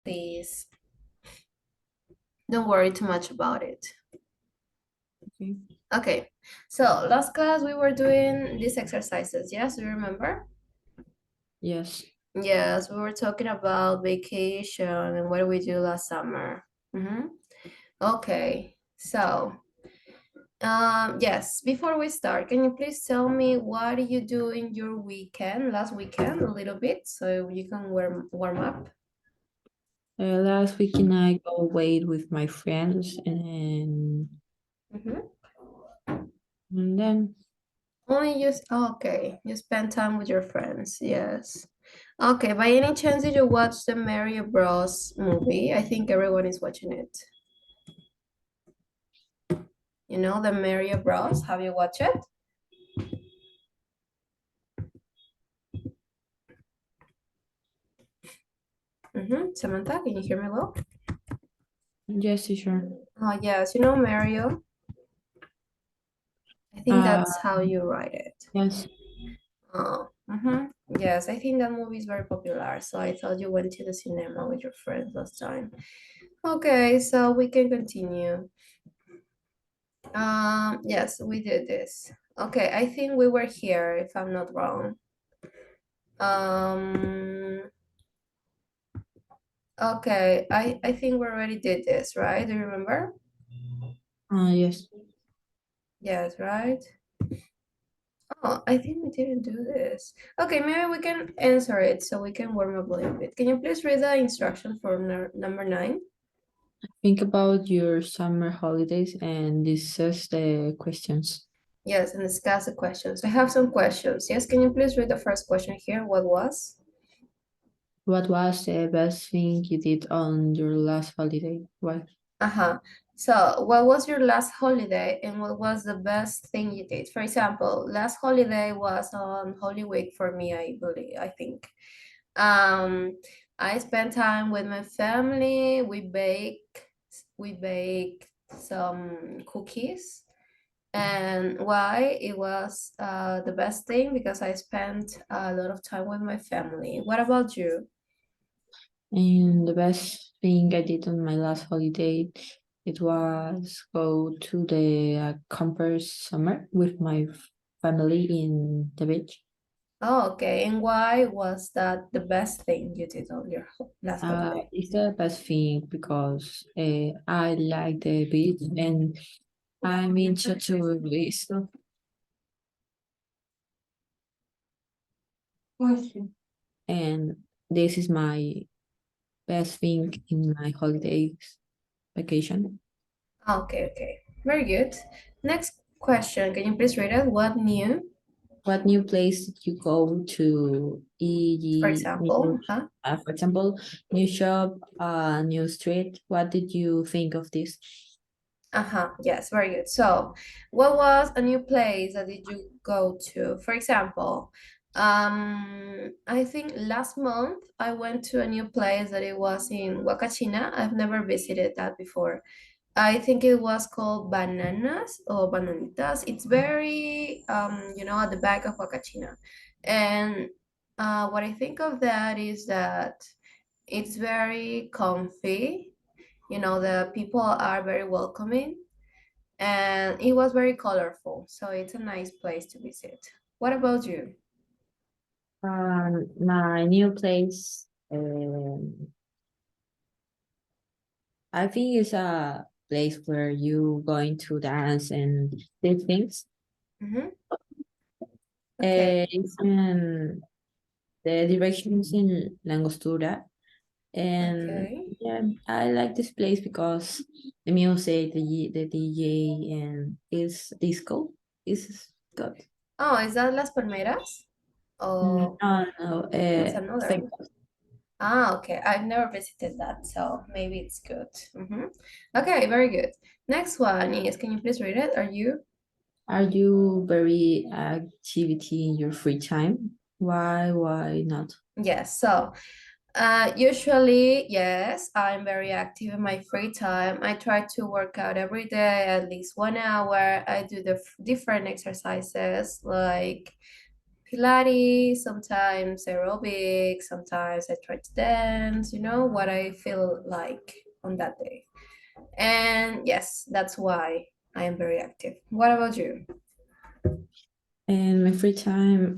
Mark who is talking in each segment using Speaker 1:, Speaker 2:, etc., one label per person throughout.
Speaker 1: please. Don't worry too much about it.
Speaker 2: Okay.
Speaker 1: Okay, so last class we were doing these exercises. Yes, do you remember?
Speaker 2: Yes.
Speaker 1: Yes, we were talking about vacation and what did we do last summer. Okay, so yes, before we start, can you please tell me what did you do in your weekend, last weekend, a little bit, so you can warm up?
Speaker 2: Last weekend I go away with my friends
Speaker 1: Mm-hmm.
Speaker 2: and then
Speaker 1: Only just okay. You spend time with your friends. Yes. Okay. By any chance, did you watch the Mario Bros. Movie? I think everyone is watching it. You know the Mario Bros. Have you watched it? Samantha, can you hear me well?
Speaker 2: yes, sure.
Speaker 1: Oh yes. You know Mario. I think
Speaker 2: Uh
Speaker 1: that's how you write it.
Speaker 2: yes.
Speaker 1: Oh. Yes, I think that movie is very popular. So I thought you went to the cinema with your friends last time. Okay, so we can continue. Yes, we did this. Okay, I think we were here, if I'm not wrong. Um, okay, I think we already did this, right? Do you remember?
Speaker 2: Yes.
Speaker 1: Yes, right? Oh, I think we didn't do this. Okay, maybe we can answer it so we can warm up a little bit. Can you please read the instruction for number 9?
Speaker 2: Think about your summer holidays and discuss the questions.
Speaker 1: Yes, and discuss the questions. I have some questions. Yes, can you please read the first question here? What was?
Speaker 2: What was the best thing you did on your last holiday? Why?
Speaker 1: Uh-huh. So, what was your last holiday and what was the best thing you did? For example, last holiday was on Holy Week for me, I believe, I think. Um, I spent time with my family. We baked some cookies. And why it was the best thing? Because I spent a lot of time with my family. What about you?
Speaker 2: And the best thing I did on my last holiday, it was go to the campers summer with my family in the beach.
Speaker 1: Oh, okay. And why was that the best thing you did on your last holiday?
Speaker 2: It's the best thing because I like the beach and I'm into tourism. And this is my best thing in my holidays vacation.
Speaker 1: Okay, okay. Very good. Next question. Can you please read it? What new,
Speaker 2: What new place did you go to?
Speaker 1: for
Speaker 2: E.g.,
Speaker 1: example? Huh?
Speaker 2: for example, new shop, new street. What did you think of this?
Speaker 1: Uh-huh. Yes, very good. So, what was a new place that did you go to? For example, I think last month I went to a new place that it was in Huacachina. I've never visited that before. I think it was called Bananas or Bananitas. It's very, at the back of Huacachina. And what I think of that is that it's very comfy. The people are very welcoming and it was very colorful. So it's a nice place to visit. What about you?
Speaker 2: My new place, I think it's a place where you going to dance and these things.
Speaker 1: Mm-hmm. Okay.
Speaker 2: It's in the directions in Langostura. And
Speaker 1: Okay.
Speaker 2: yeah, I like this place because the music, the DJ, and is disco is good.
Speaker 1: Oh, is that Las Palmeras? Oh,
Speaker 2: No, no,
Speaker 1: it's another
Speaker 2: thank
Speaker 1: one. Ah, okay. I've never visited that, so maybe it's good. Okay, very good. Next one is, can you please read it? Are you?
Speaker 2: Are you very activity in your free time? Why not?
Speaker 1: Yes. So, usually, yes, I'm very active in my free time. I try to work out every day, at least 1 hour. I do the different exercises like Pilates, sometimes aerobic, sometimes I try to dance, what I feel like on that day. And yes, that's why I am very active. What about you?
Speaker 2: And my free time,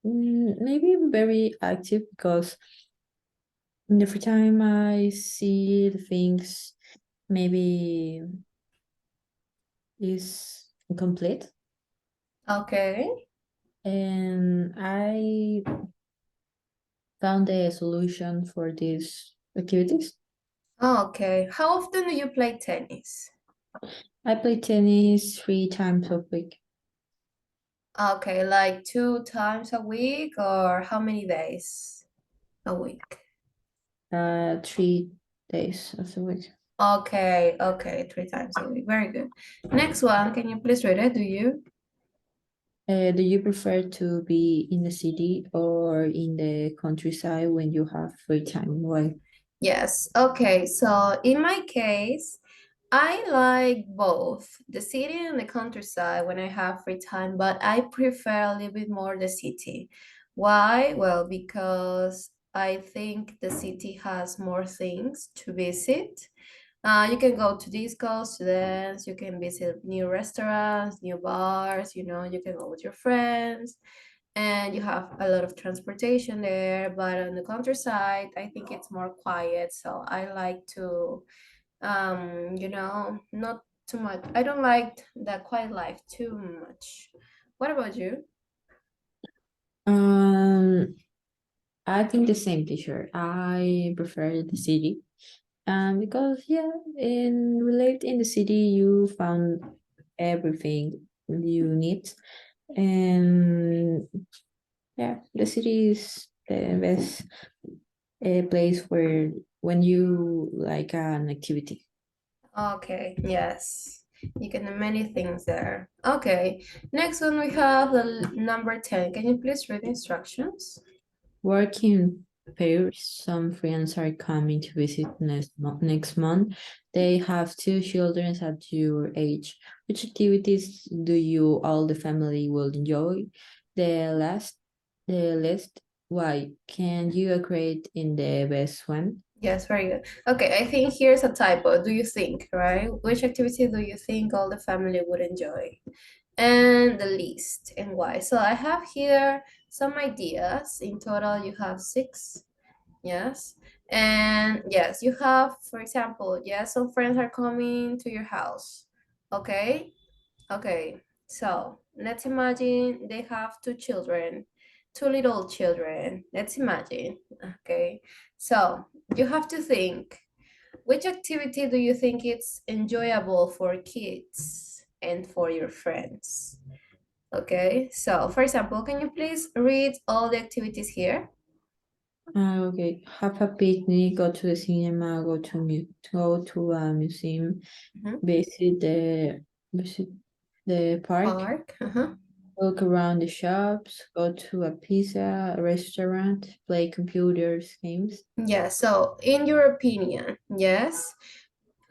Speaker 2: maybe I'm very active because in the free time I see the things maybe is incomplete,
Speaker 1: Okay.
Speaker 2: and I found a solution for these activities.
Speaker 1: Okay. How often do you play tennis?
Speaker 2: I play tennis 3 times a week,
Speaker 1: Okay, like 2 times a week or how many days a week?
Speaker 2: 3 days of the week.
Speaker 1: Okay, okay, 3 times a week. Very good. Next one, can you please read it? Do you?
Speaker 2: Do you prefer to be in the city or in the countryside when you have free time? Why?
Speaker 1: Yes. Okay, so in my case, I like both the city and the countryside when I have free time, but I prefer a little bit more the city. Why? Well, because I think the city has more things to visit. You can go to discos, to dance, you can visit new restaurants, new bars, you can go with your friends, and you have a lot of transportation there. But on the countryside, I think it's more quiet, so I like to, not too much. I don't like the quiet life too much. What about you?
Speaker 2: Um, I think the same teacher. I prefer the city. Because yeah, in the city you found everything you need, and yeah, the city is the best place where when you like an activity.
Speaker 1: Okay, yes. You can do many things there. Okay, next one we have the number 10. Can you please read the instructions?
Speaker 2: Working pairs, some friends are coming to visit next month. They have 2 children at your age. Which activities do you all the family will enjoy? The last, the list. Why? Can you create in the best one?
Speaker 1: Yes, very good. Okay, I think here's a typo. Do you think, right? Which activity do you think all the family would enjoy? And the least, and why? So I have here some ideas. In total, you have six. Yes. And yes, you have, for example, yes, some friends are coming to your house. Okay. Okay. So let's imagine they have two children, two little children. Let's imagine. Okay. So you have to think, which activity do you think it's enjoyable for kids and for your friends? Okay. So for example, can you please read all the activities here?
Speaker 2: Okay, have a picnic, go to the cinema, go to a museum,
Speaker 1: Mhm.
Speaker 2: visit the park,
Speaker 1: Park. Uh-huh.
Speaker 2: walk around the shops, go to a pizza restaurant, play computers games.
Speaker 1: Yeah, so in your opinion, yes,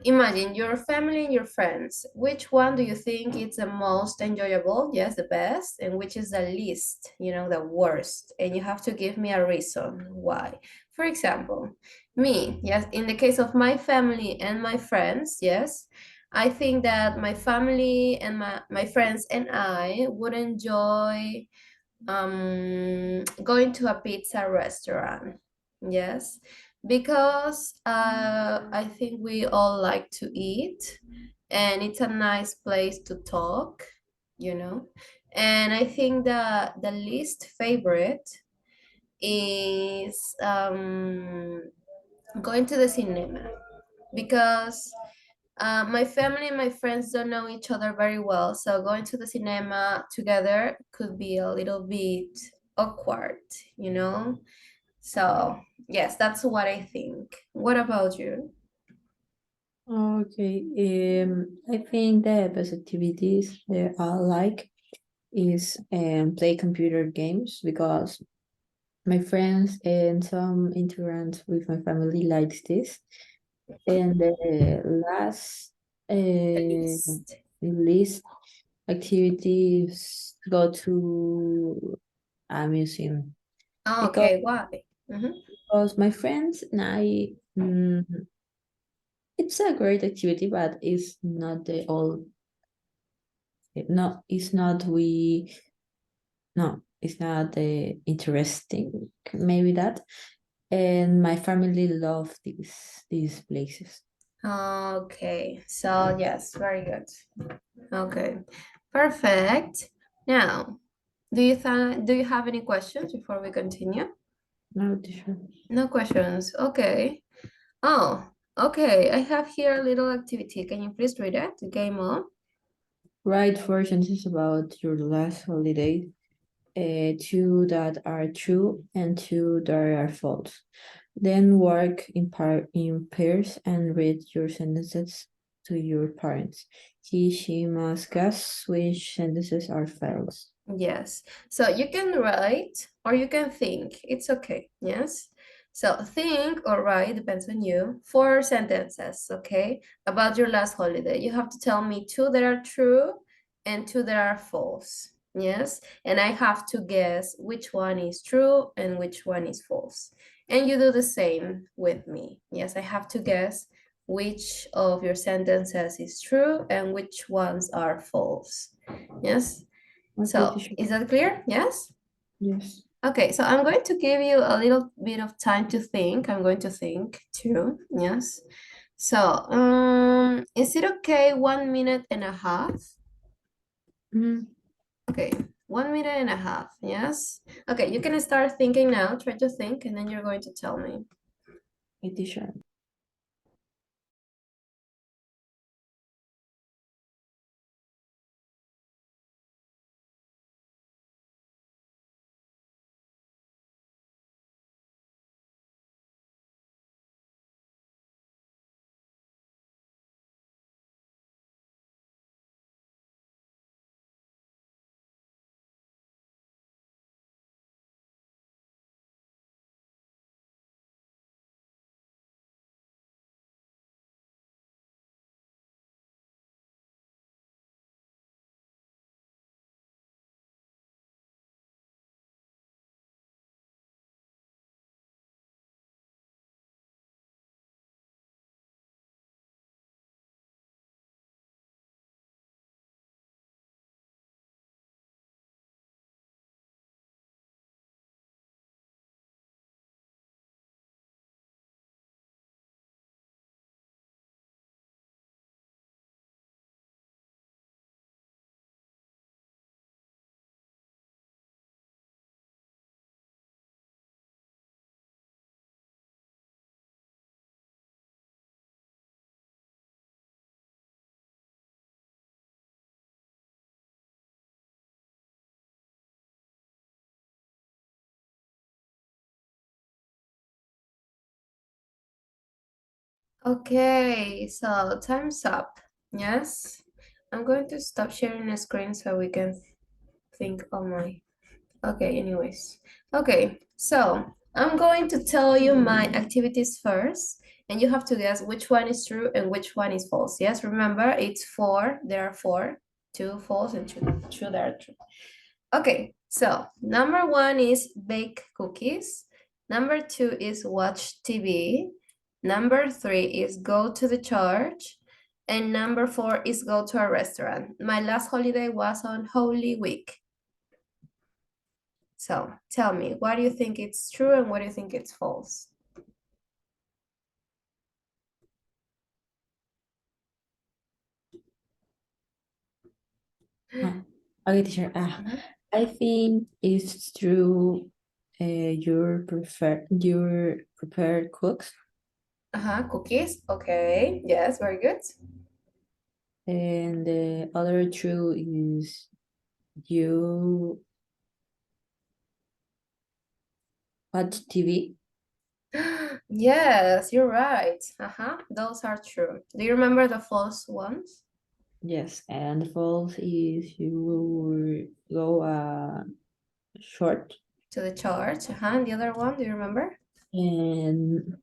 Speaker 1: imagine your family and your friends. Which one do you think is the most enjoyable? Yes, the best. And which is the least, the worst? And you have to give me a reason why. For example, me, yes, in the case of my family and my friends, yes, I think that my family and my friends and I would enjoy going to a pizza restaurant. Yes, because I think we all like to eat, and it's a nice place to talk, you know. And I think that the least favorite is going to the cinema, because my family and my friends don't know each other very well, so going to the cinema together could be a little bit awkward, you know? So, yes, that's what I think. What about you?
Speaker 2: Okay, I think the best activities that I like is play computer games because my friends and some interns with my family likes this. And the last
Speaker 1: The least.
Speaker 2: list, activities go to a museum
Speaker 1: Oh,
Speaker 2: because
Speaker 1: okay, why? Mm-hmm.
Speaker 2: my friends and I, it's a great activity, but it's not the all. No, it's not we. No, it's not the interesting. Maybe that. And my family love these places.
Speaker 1: Okay, so yes, very good. Okay, perfect. Now, do you have any questions before we continue?
Speaker 2: No, teacher.
Speaker 1: No questions. Okay. Oh, okay. I have here a little activity. Can you please read it? The game on.
Speaker 2: Write four sentences about your last holiday. Two that are true and two that are false. Then work in pairs and read your sentences to your parents. She must guess which sentences are false.
Speaker 1: Yes. So you can write or you can think. It's okay. Yes. So think or write, depends on you, four sentences, okay, about your last holiday. You have to tell me two that are true and two that are false. Yes. And I have to guess which one is true and which one is false. And you do the same with me. Yes, I have to guess which of your sentences is true and which ones are false. Yes.
Speaker 2: Okay,
Speaker 1: So,
Speaker 2: teacher.
Speaker 1: is that clear? Yes?
Speaker 2: Yes.
Speaker 1: Okay, so I'm going to give you a little bit of time to think. I'm going to think too. Yes. So, is it okay 1 minute and a half?
Speaker 2: Mm,
Speaker 1: Okay, 1 minute and a half. Yes. Okay, you can start thinking now. Try to think, and then you're going to tell me.
Speaker 2: okay, teacher.
Speaker 1: Okay, so time's up. Yes. I'm going to stop sharing the screen so we can think on my. Okay, anyways. Okay, so I'm going to tell you my activities first, and you have to guess which one is true and which one is false. Yes, remember it's four. There are four, two false and two that are true. Okay, so number one is bake cookies. Number two is watch TV. Number three is go to the church. And number four is go to a restaurant. My last holiday was on Holy Week. So tell me, what do you think it's true and what do you think it's false?
Speaker 2: Ah, okay, teacher.
Speaker 1: Mhm.
Speaker 2: I think it's true. Your prepared cooks,
Speaker 1: Uh-huh, cookies. Okay, yes, very good.
Speaker 2: and the other true is you watch TV.
Speaker 1: Yes, you're right. Uh-huh, those are true. Do you remember the false ones?
Speaker 2: Yes, and the false is you go short
Speaker 1: To the church. Uh-huh, and the other one, do you remember?
Speaker 2: and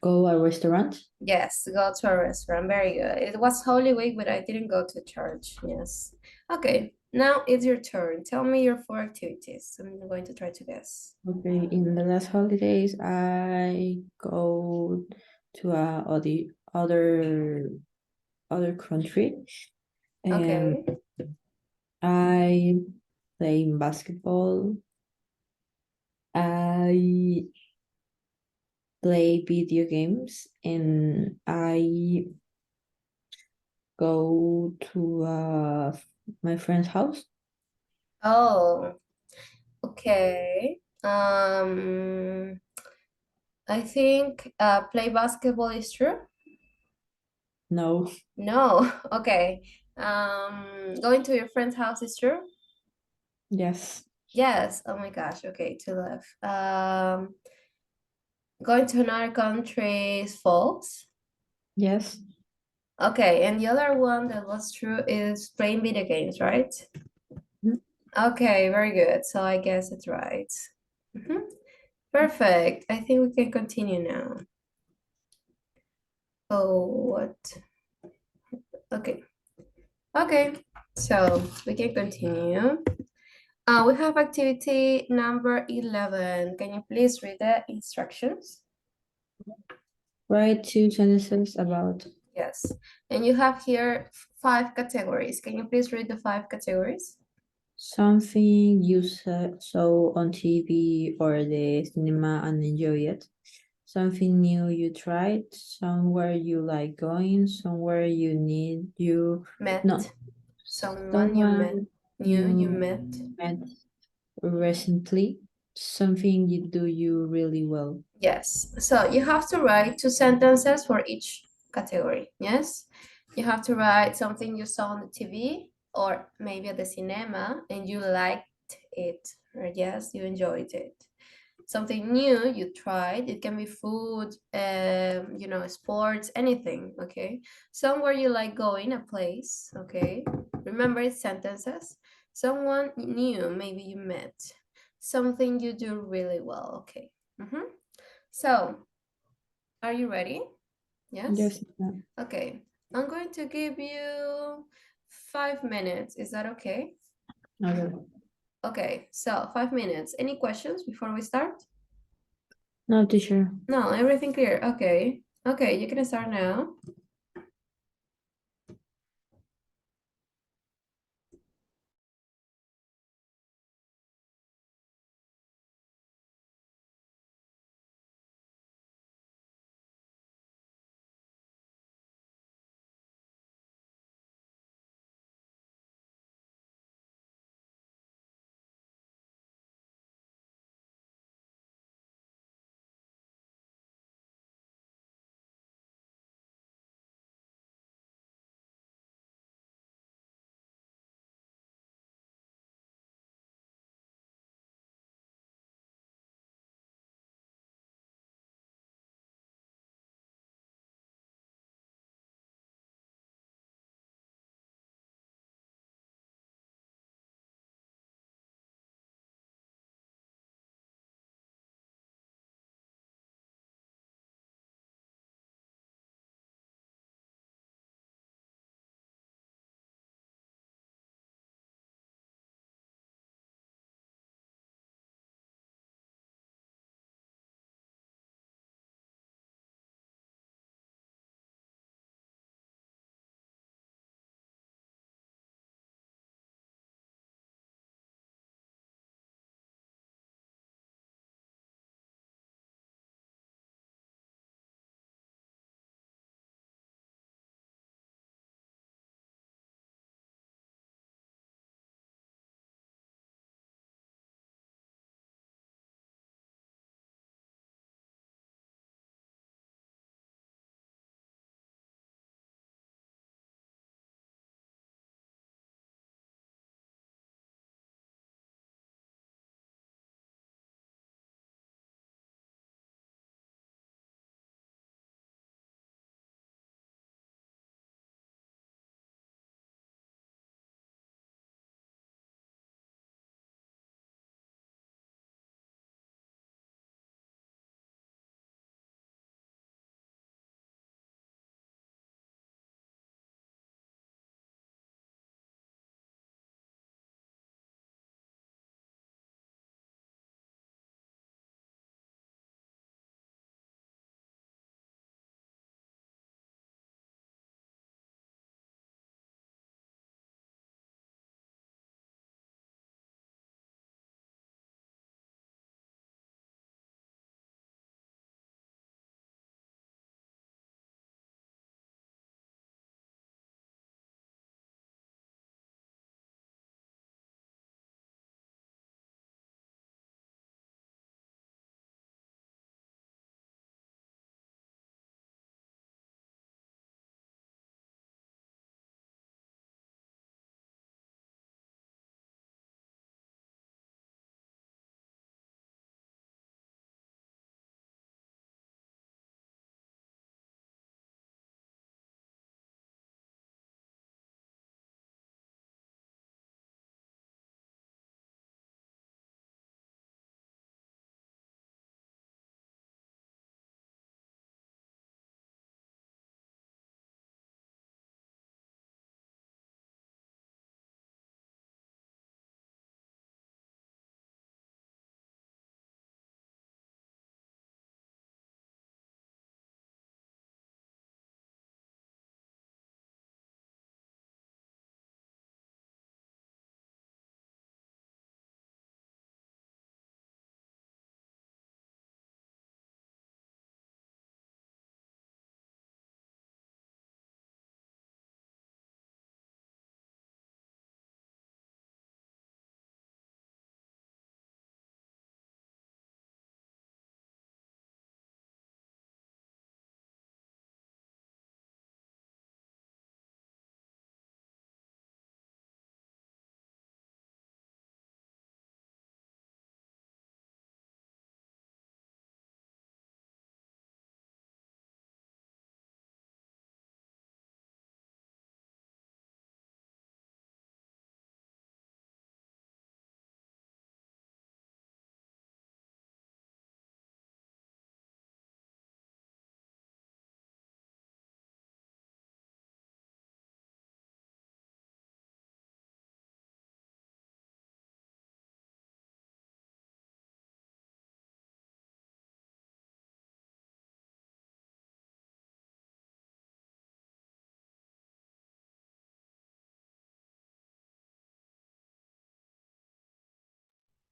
Speaker 2: go a restaurant.
Speaker 1: Yes, go to a restaurant. Very good. It was Holy Week, but I didn't go to church. Yes. Okay, now it's your turn. Tell me your four activities. I'm going to try to guess.
Speaker 2: Okay, in the last holidays, I go to other country.
Speaker 1: Okay.
Speaker 2: I play basketball. I play video games, and I go to my friend's house.
Speaker 1: Oh, okay. I think play basketball is true.
Speaker 2: No,
Speaker 1: No. Okay. Going to your friend's house is true.
Speaker 2: yes,
Speaker 1: Yes. Oh my gosh. Okay, to left. Going to another country is false.
Speaker 2: yes,
Speaker 1: Okay, and the other one that was true is playing video games, right?
Speaker 2: mhm,
Speaker 1: Okay, very good. So I guess it's right. Mhm. Perfect. I think we can continue now. Oh, what? Okay. Okay. So we can continue. We have activity number 11. Can you please read the instructions?
Speaker 2: write two sentences about
Speaker 1: Yes. And you have here five categories. Can you please read the five categories?
Speaker 2: something you saw on TV or the cinema and enjoy it. Something new you tried, somewhere you like going, somewhere you need you no,
Speaker 1: Met. Someone you met.
Speaker 2: someone
Speaker 1: New you
Speaker 2: you
Speaker 1: met.
Speaker 2: met recently, something you do you really well.
Speaker 1: Yes. So you have to write two sentences for each category. Yes. You have to write something you saw on the TV or maybe at the cinema and you liked it. Or yes, you enjoyed it. Something new you tried. It can be food, sports, anything. Okay. Somewhere you like going, a place. Okay. Remember it's sentences. Someone new, maybe you met. Something you do really well. Okay. So, are you ready? Yes?
Speaker 2: Yes, yeah.
Speaker 1: Okay. I'm going to give you 5 minutes. Is that okay?
Speaker 2: Okay.
Speaker 1: Okay, so 5 minutes. Any questions before we start?
Speaker 2: No, teacher.
Speaker 1: No, everything clear. Okay. Okay, you can start now.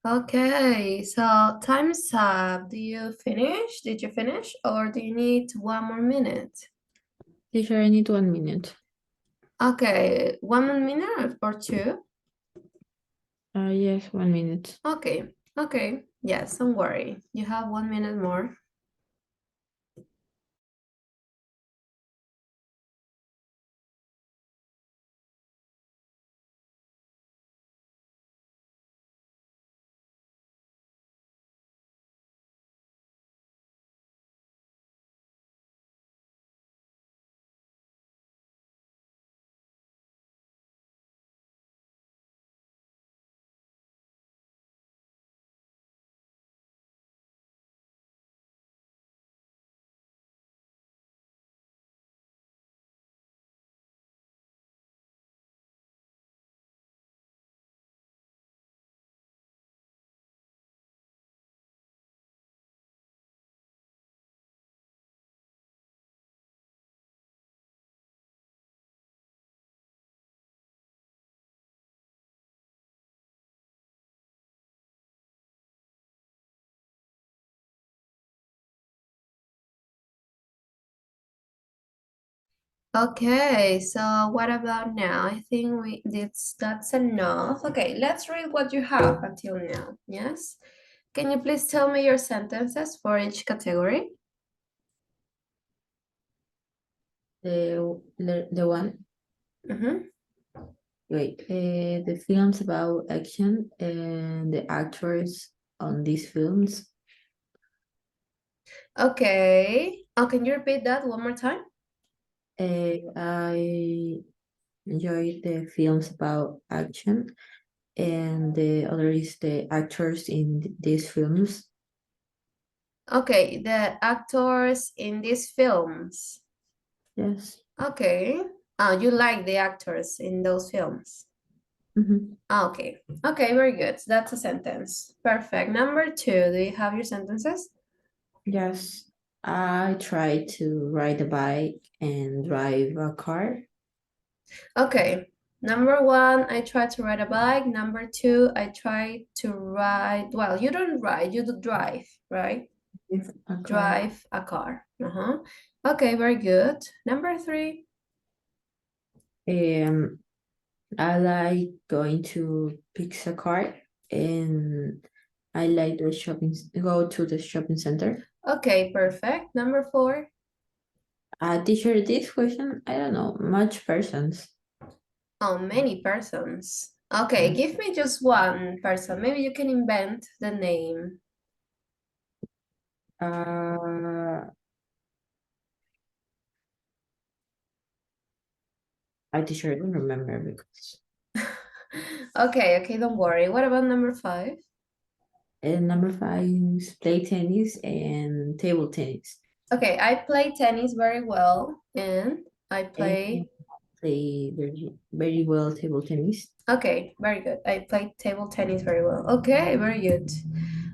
Speaker 1: Okay, so time's up. Do you finish? Did you finish? Or do you need one more minute?
Speaker 2: Teacher, I need 1 minute.
Speaker 1: Okay, one more minute or two?
Speaker 2: Yes, 1 minute.
Speaker 1: Okay, okay. Yes, don't worry. You have 1 minute more. Okay, so what about now? I think that's enough. Okay, let's read what you have until now. Yes? Can you please tell me your sentences for each category?
Speaker 2: The one.
Speaker 1: Mm-hmm.
Speaker 2: Wait, the films about action and the actors on these films.
Speaker 1: Okay. Oh, can you repeat that one more time?
Speaker 2: I enjoy the films about action, and the other is the actors in these films.
Speaker 1: Okay, the actors in these films.
Speaker 2: Yes.
Speaker 1: Okay. Oh, you like the actors in those films.
Speaker 2: Mhm.
Speaker 1: Okay. Okay, very good. That's a sentence. Perfect. Number two, do you have your sentences?
Speaker 2: Yes. I try to ride a bike and drive a car.
Speaker 1: Okay. Number one, I try to ride a bike. Number two, I try to ride. Well, you don't ride, you do drive, right?
Speaker 2: With a car.
Speaker 1: Drive a car. Uh-huh. Okay, very good. Number three.
Speaker 2: Um, I like going to Pizza Cart, and I like the go to the shopping center.
Speaker 1: Okay, perfect. Number four.
Speaker 2: Teacher, this question, I don't know, much persons.
Speaker 1: Oh, many persons. Okay, give me just one person. Maybe you can invent the name.
Speaker 2: Uh, I teacher, I don't remember because.
Speaker 1: Okay, okay, don't worry. What about number five?
Speaker 2: And number five is play tennis and table tennis.
Speaker 1: Okay, I play tennis very well and I
Speaker 2: And
Speaker 1: play.
Speaker 2: play very well table tennis.
Speaker 1: Okay, very good. I play table tennis very well. Okay, very good.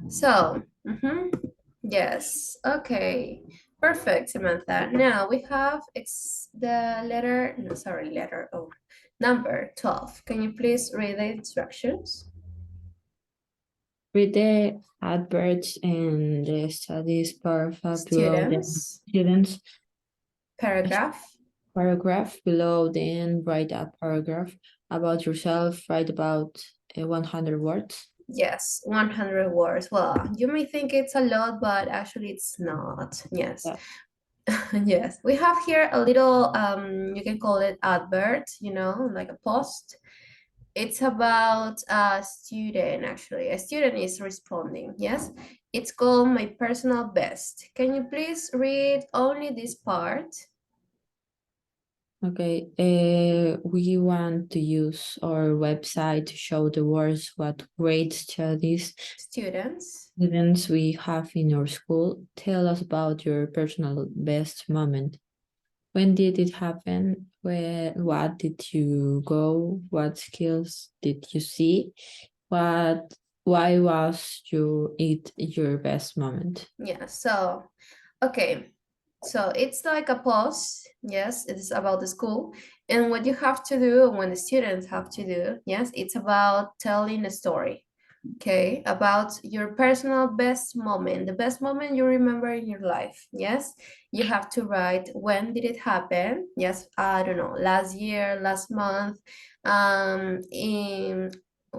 Speaker 1: So, yes, okay, perfect, Samantha. Now we have the letter, no, sorry, letter O, number 12. Can you please read the instructions?
Speaker 2: Read the adverts and the studies paragraph below the
Speaker 1: Students,
Speaker 2: students.
Speaker 1: paragraph.
Speaker 2: Paragraph below, then write a paragraph about yourself. Write about 100 words.
Speaker 1: Yes, 100 words. Well, you may think it's a lot, but actually it's not. Yes.
Speaker 2: Yeah.
Speaker 1: Yes. We have here a little, you can call it advert, like a post. It's about a student, actually. A student is responding. Yes. It's called My Personal Best. Can you please read only this part?
Speaker 2: Okay, we want to use our website to show the world what great studies
Speaker 1: Students.
Speaker 2: students we have in your school. Tell us about your personal best moment. When did it happen? What did you go? What skills did you see? What, why was it your best moment?
Speaker 1: Yeah. So, okay. So it's like a post. Yes, it is about the school. And what you have to do, when the students have to do, yes, it's about telling a story. Okay, about your personal best moment, the best moment you remember in your life. Yes, you have to write when did it happen? Yes, I don't know, last year, last month, in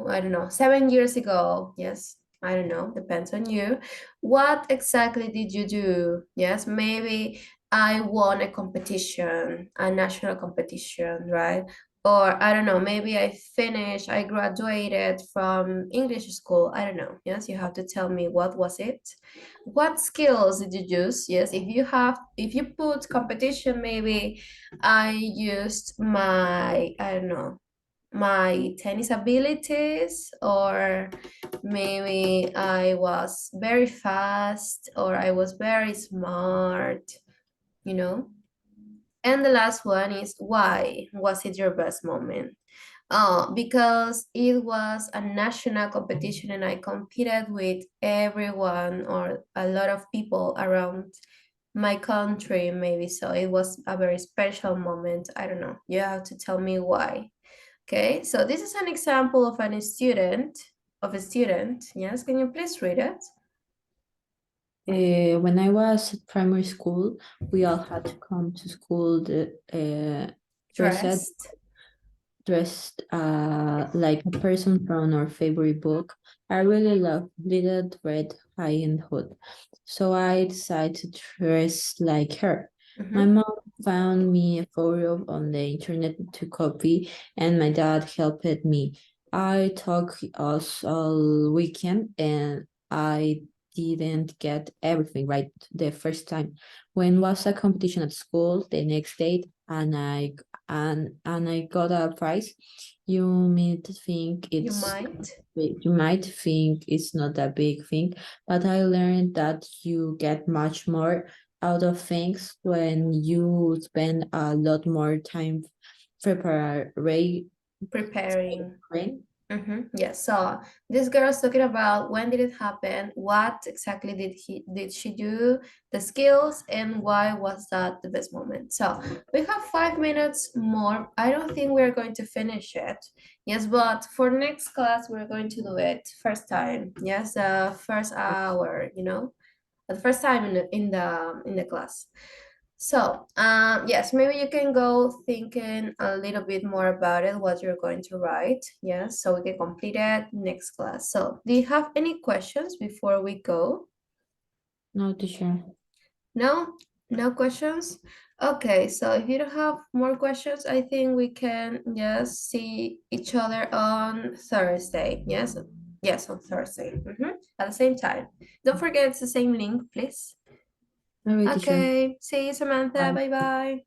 Speaker 1: I don't know, 7 years ago. Yes, I don't know, depends on you. What exactly did you do? Yes, maybe I won a competition, a national competition, right? Or I don't know, maybe I graduated from English school. I don't know. Yes, you have to tell me what was it? What skills did you use? Yes, if you put competition, maybe I used I don't know, my tennis abilities, or maybe I was very fast, or I was very smart, you know? And the last one is, why was it your best moment? Because it was a national competition and I competed with everyone or a lot of people around my country, maybe. So it was a very special moment. I don't know. You have to tell me why. Okay, so this is an example of a student. Yes, can you please read it?
Speaker 2: When I was at primary school, we all had to come to school dressed
Speaker 1: Dressed.
Speaker 2: dressed like a person from our favorite book. I really love Little Red Riding Hood, so I decided to dress like her. My
Speaker 1: Mm-hmm.
Speaker 2: mom found me a photo on the internet to copy, and my dad helped me. I took us all weekend, and I didn't get everything right the first time. When was a competition at school the next day, and I got a prize. You might think
Speaker 1: You
Speaker 2: it's
Speaker 1: might
Speaker 2: big. You might think it's not a big thing, but I learned that you get much more out of things when you spend a lot more time preparing.
Speaker 1: preparing. Yes. So this girl is talking about when did it happen, what exactly did she do, the skills, and why was that the best moment. So we have 5 minutes more. I don't think we're going to finish it. Yes, but for next class we're going to do it first time. Yes, the first hour. The first time in the class. So, yes, maybe you can go thinking a little bit more about it, what you're going to write. Yes, so we can complete it next class. So, do you have any questions before we go?
Speaker 2: No, teacher.
Speaker 1: No? No questions? Okay, so if you don't have more questions, I think we can just see each other on Thursday. Yes? Yes, on Thursday. At the same time. Don't forget it's the same link, please.
Speaker 2: All right, teacher.
Speaker 1: Okay, see you, Samantha.
Speaker 2: Bye.
Speaker 1: Bye bye.